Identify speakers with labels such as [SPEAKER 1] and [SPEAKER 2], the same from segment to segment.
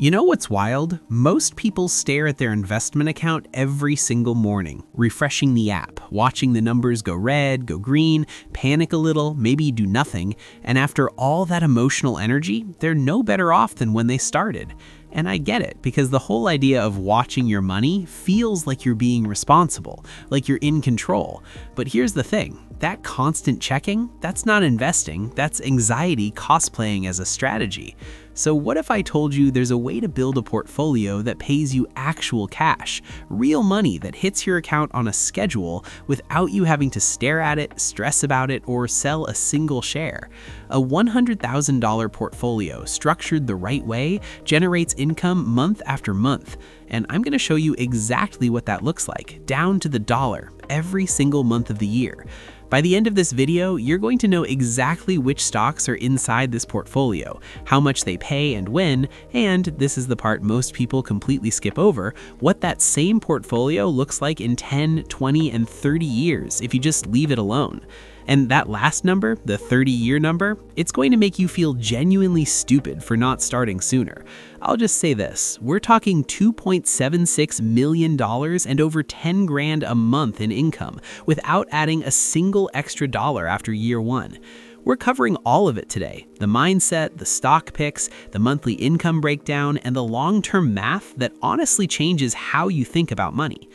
[SPEAKER 1] You know what's wild? Most people stare at their investment account every single morning, refreshing the app, watching the numbers go red, go green, panic a little, maybe do nothing, and after all that emotional energy, they're no better off than when they started. And I get it, because the whole idea of watching your money feels like you're being responsible, like you're in control. But here's the thing, that constant checking, that's not investing, that's anxiety cosplaying as a strategy. So what if I told you there's a way to build a portfolio that pays you actual cash, real money that hits your account on a schedule without you having to stare at it, stress about it, or sell a single share? A $100,000 portfolio structured the right way generates income month after month. And I'm going to show you exactly what that looks like, down to the dollar, every single month of the year. By the end of this video, you're going to know exactly which stocks are inside this portfolio, how much they pay and when, and this is the part most people completely skip over, what that same portfolio looks like in 10, 20, and 30 years if you just leave it alone. And that last number, the 30-year number, it's going to make you feel genuinely stupid for not starting sooner. I'll just say this, we're talking $2.76 million and over 10 grand a month in income without adding a single extra dollar after year one. We're covering all of it today, the mindset, the stock picks, the monthly income breakdown, and the long-term math that honestly changes how you think about money.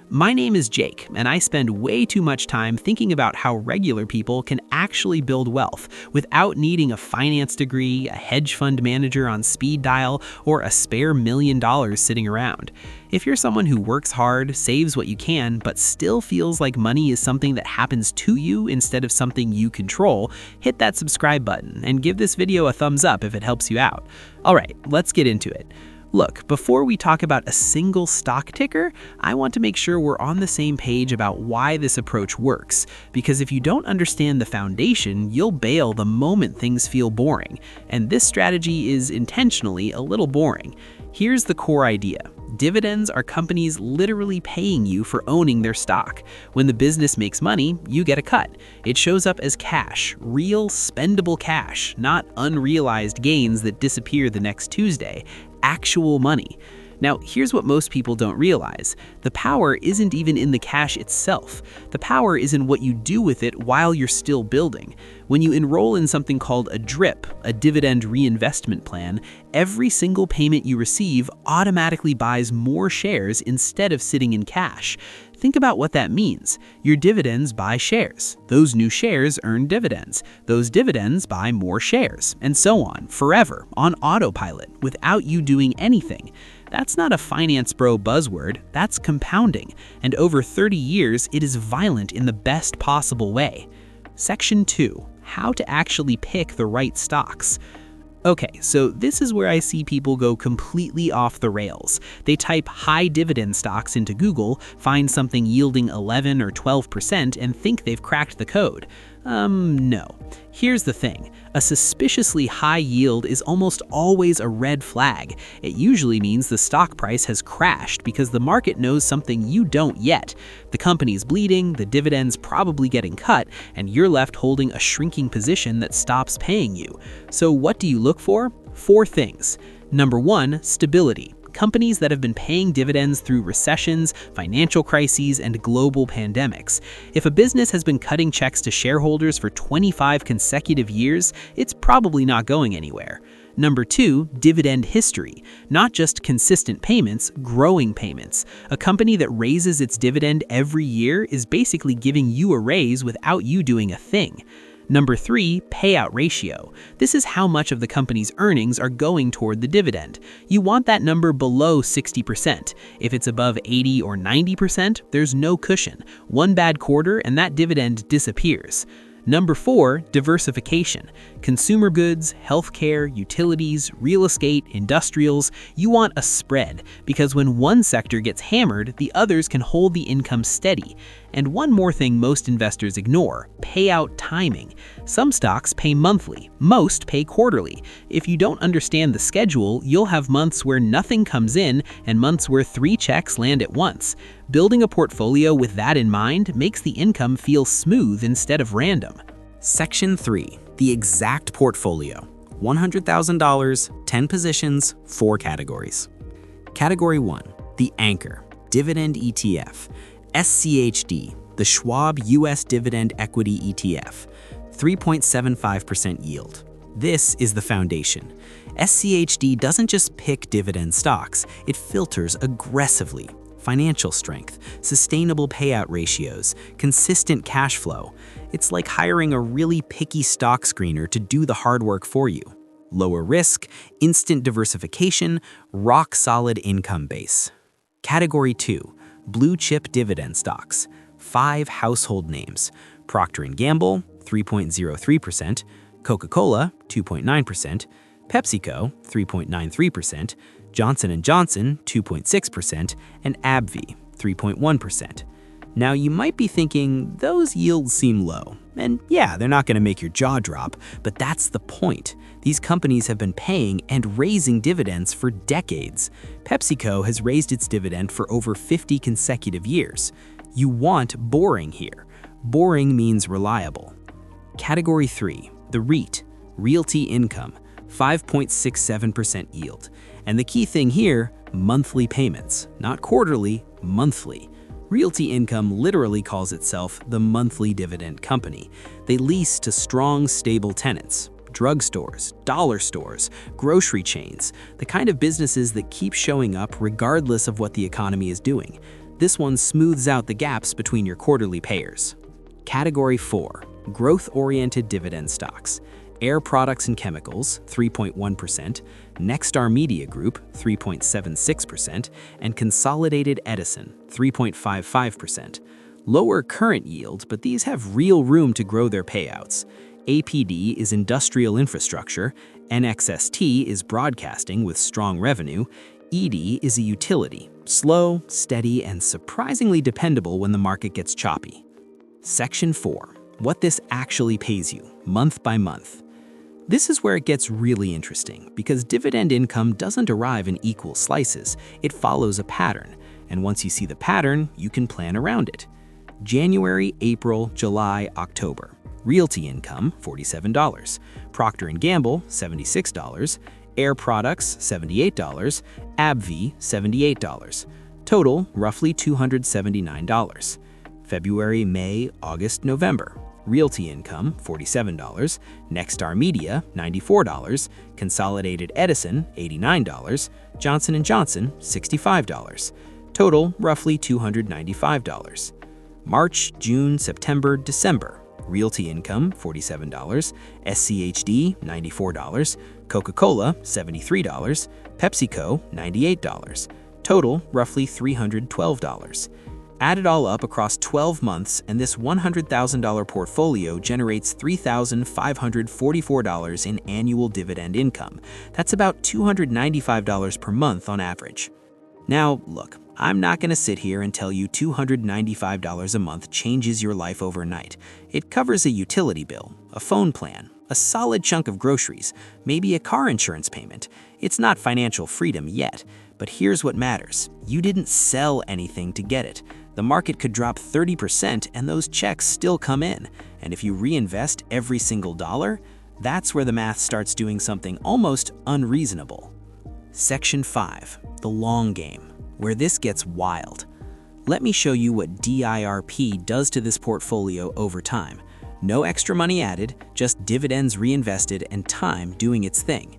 [SPEAKER 1] My name is Jake, and I spend way too much time thinking about how regular people can actually build wealth without needing a finance degree, a hedge fund manager on speed dial, or a spare $1 million sitting around. If you're someone who works hard, saves what you can, but still feels like money is something that happens to you instead of something you control, hit that subscribe button and give this video a thumbs up if it helps you out. All right, let's get into it. Look, before we talk about a single stock ticker, I want to make sure we're on the same page about why this approach works. Because if you don't understand the foundation, you'll bail the moment things feel boring. And this strategy is intentionally a little boring. Here's the core idea. Dividends are companies literally paying you for owning their stock. When the business makes money, you get a cut. It shows up as cash, real spendable cash, not unrealized gains that disappear the next Tuesday. Actual money. Now, here's what most people don't realize. The power isn't even in the cash itself. The power is in what you do with it while you're still building. When you enroll in something called a DRIP, a dividend reinvestment plan, every single payment you receive automatically buys more shares instead of sitting in cash. Think about what that means. Your dividends buy shares. Those new shares earn dividends. Those dividends buy more shares, and so on, forever, on autopilot, without you doing anything. That's not a finance bro buzzword, that's compounding. And over 30 years, it is violent in the best possible way. Section 2. How to actually pick the right stocks. Okay, so this is where I see people go completely off the rails. They type high dividend stocks into Google, find something yielding 11 or 12%, and think they've cracked the code. No. Here's the thing. A suspiciously high yield is almost always a red flag. It usually means the stock price has crashed because the market knows something you don't yet. The company's bleeding, the dividend's probably getting cut, and you're left holding a shrinking position that stops paying you. So what do you look for? 4 things. Number 1, stability. Companies that have been paying dividends through recessions, financial crises, and global pandemics. If a business has been cutting checks to shareholders for 25 consecutive years, it's probably not going anywhere. Number 2, dividend history. Not just consistent payments, growing payments. A company that raises its dividend every year is basically giving you a raise without you doing a thing. Number 3, payout ratio. This is how much of the company's earnings are going toward the dividend. You want that number below 60%. If it's above 80 or 90%, there's no cushion. One bad quarter and that dividend disappears. Number 4, diversification. Consumer goods, healthcare, utilities, real estate, industrials. You want a spread, because when one sector gets hammered, the others can hold the income steady. And one more thing most investors ignore, payout timing. Some stocks pay monthly, most pay quarterly. If you don't understand the schedule, you'll have months where nothing comes in and months where 3 checks land at once. Building a portfolio with that in mind makes the income feel smooth instead of random. Section 3. The exact portfolio. $100,000, 10 positions, 4 categories. Category 1, the anchor, Dividend ETF, SCHD, the Schwab US Dividend Equity ETF, 3.75% yield. This is the foundation. SCHD doesn't just pick dividend stocks, it filters aggressively. Financial strength, sustainable payout ratios, consistent cash flow. It's like hiring a really picky stock screener to do the hard work for you. Lower risk, instant diversification, rock-solid income base. Category 2, blue chip dividend stocks. 5 household names: Procter & Gamble, 3.03%, Coca-Cola, 2.9%, PepsiCo, 3.93%, Johnson & Johnson, 2.6%, and AbbVie, 3.1%. Now you might be thinking, those yields seem low. And yeah, they're not going to make your jaw drop, but that's the point. These companies have been paying and raising dividends for decades. PepsiCo has raised its dividend for over 50 consecutive years. You want boring here. Boring means reliable. Category 3, the REIT, Realty Income, 5.67% yield. And the key thing here, monthly payments, not quarterly, monthly. Realty Income literally calls itself the monthly dividend company. They lease to strong, stable tenants, drugstores, dollar stores, grocery chains, the kind of businesses that keep showing up regardless of what the economy is doing. This one smooths out the gaps between your quarterly payers. Category 4, growth-oriented dividend stocks. Air Products and Chemicals, 3.1%, Nexstar Media Group, 3.76%, and Consolidated Edison, 3.55%. Lower current yield, but these have real room to grow their payouts. APD is industrial infrastructure, NXST is broadcasting with strong revenue, ED is a utility, slow, steady, and surprisingly dependable when the market gets choppy. Section 4, what this actually pays you, month by month. This is where it gets really interesting, because dividend income doesn't arrive in equal slices. It follows a pattern, and once you see the pattern, you can plan around it. January, April, July, October. Realty Income, $47. Procter & Gamble, $76. Air Products, $78. AbbVie, $78. Total, roughly $279. February, May, August, November. Realty Income, $47, Nexstar Media, $94, Consolidated Edison, $89, Johnson & Johnson, $65. Total, roughly $295. March, June, September, December. Realty Income, $47, SCHD, $94, Coca-Cola, $73, PepsiCo, $98. Total, roughly $312. Add it all up across 12 months, and this $100,000 portfolio generates $3,544 in annual dividend income. That's about $295 per month on average. Now, look, I'm not going to sit here and tell you $295 a month changes your life overnight. It covers a utility bill, a phone plan, a solid chunk of groceries, maybe a car insurance payment. It's not financial freedom yet, but here's what matters. You didn't sell anything to get it. The market could drop 30% and those checks still come in. And if you reinvest every single dollar, that's where the math starts doing something almost unreasonable. Section 5, the long game, where this gets wild. Let me show you what DIRP does to this portfolio over time. No extra money added, just dividends reinvested and time doing its thing.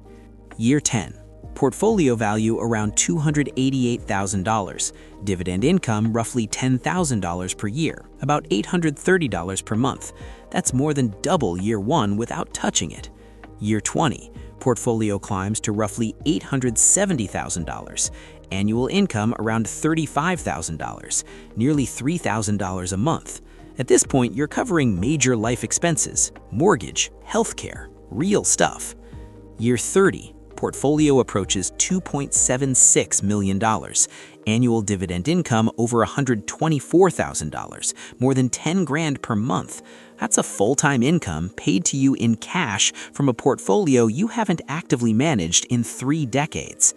[SPEAKER 1] Year 10. Portfolio value around $288,000. Dividend income roughly $10,000 per year, about $830 per month. That's more than double year 1 without touching it. Year 20. Portfolio climbs to roughly $870,000. Annual income around $35,000, nearly $3,000 a month. At this point, you're covering major life expenses, mortgage, healthcare, real stuff. Year 30. Portfolio approaches $2.76 million. Annual dividend income over $124,000, more than 10 grand per month. That's a full-time income paid to you in cash from a portfolio you haven't actively managed in 3 decades.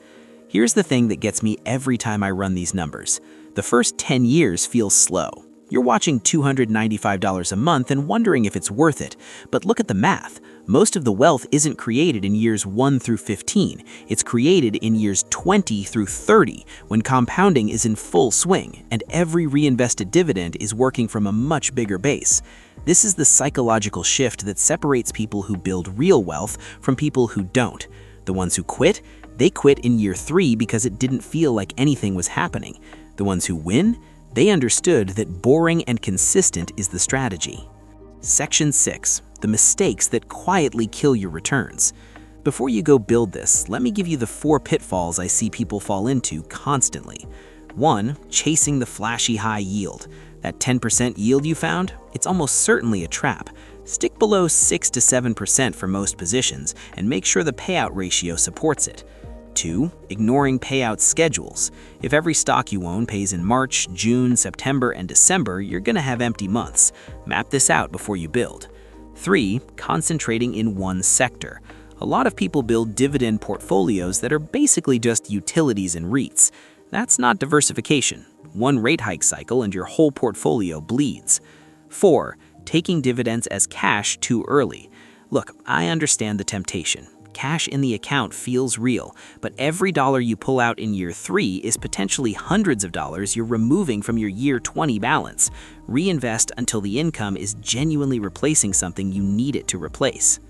[SPEAKER 1] Here's the thing that gets me every time I run these numbers. The first 10 years feels slow. You're watching $295 a month and wondering if it's worth it. But look at the math. Most of the wealth isn't created in years 1 through 15. It's created in years 20 through 30, when compounding is in full swing, and every reinvested dividend is working from a much bigger base. This is the psychological shift that separates people who build real wealth from people who don't. The ones who quit, they quit in year 3 because it didn't feel like anything was happening. The ones who win, they understood that boring and consistent is the strategy. Section 6. The mistakes that quietly kill your returns. Before you go build this, let me give you the 4 pitfalls I see people fall into constantly. 1. Chasing the flashy high yield. That 10% yield you found? It's almost certainly a trap. Stick below 6 to 7% for most positions and make sure the payout ratio supports it. 2. Ignoring payout schedules. If every stock you own pays in March, June, September, and December, you're going to have empty months. Map this out before you build. 3. Concentrating in one sector. A lot of people build dividend portfolios that are basically just utilities and REITs. That's not diversification. One rate hike cycle and your whole portfolio bleeds. 4. Taking dividends as cash too early. Look, I understand the temptation. Cash in the account feels real, but every dollar you pull out in year 3 is potentially hundreds of dollars you're removing from your year 20 balance. Reinvest until the income is genuinely replacing something you need it to replace.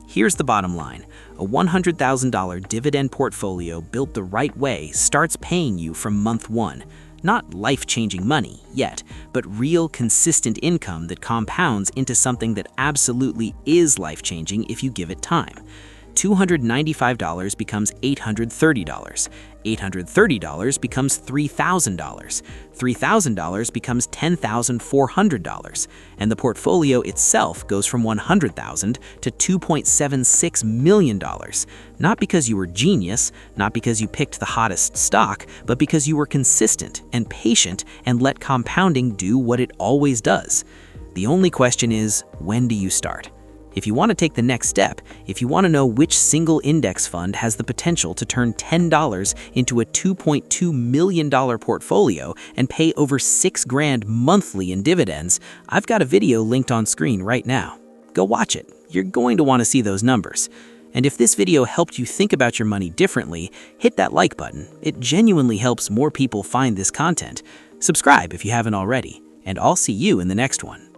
[SPEAKER 1] Here's the bottom line. A $100,000 dividend portfolio built the right way starts paying you from month 1. Not life-changing money yet, but real consistent income that compounds into something that absolutely is life-changing if you give it time. $295 becomes $830. $830 becomes $3,000. $3,000 becomes $10,400. And the portfolio itself goes from $100,000 to $2.76 million. Not because you were genius, not because you picked the hottest stock, but because you were consistent and patient and let compounding do what it always does. The only question is, when do you start? If you want to take the next step, if you want to know which single index fund has the potential to turn $10 into a $2.2 million portfolio and pay over $6,000 monthly in dividends, I've got a video linked on screen right now. Go watch it. You're going to want to see those numbers. And if this video helped you think about your money differently, hit that like button. It genuinely helps more people find this content. Subscribe if you haven't already, and I'll see you in the next one.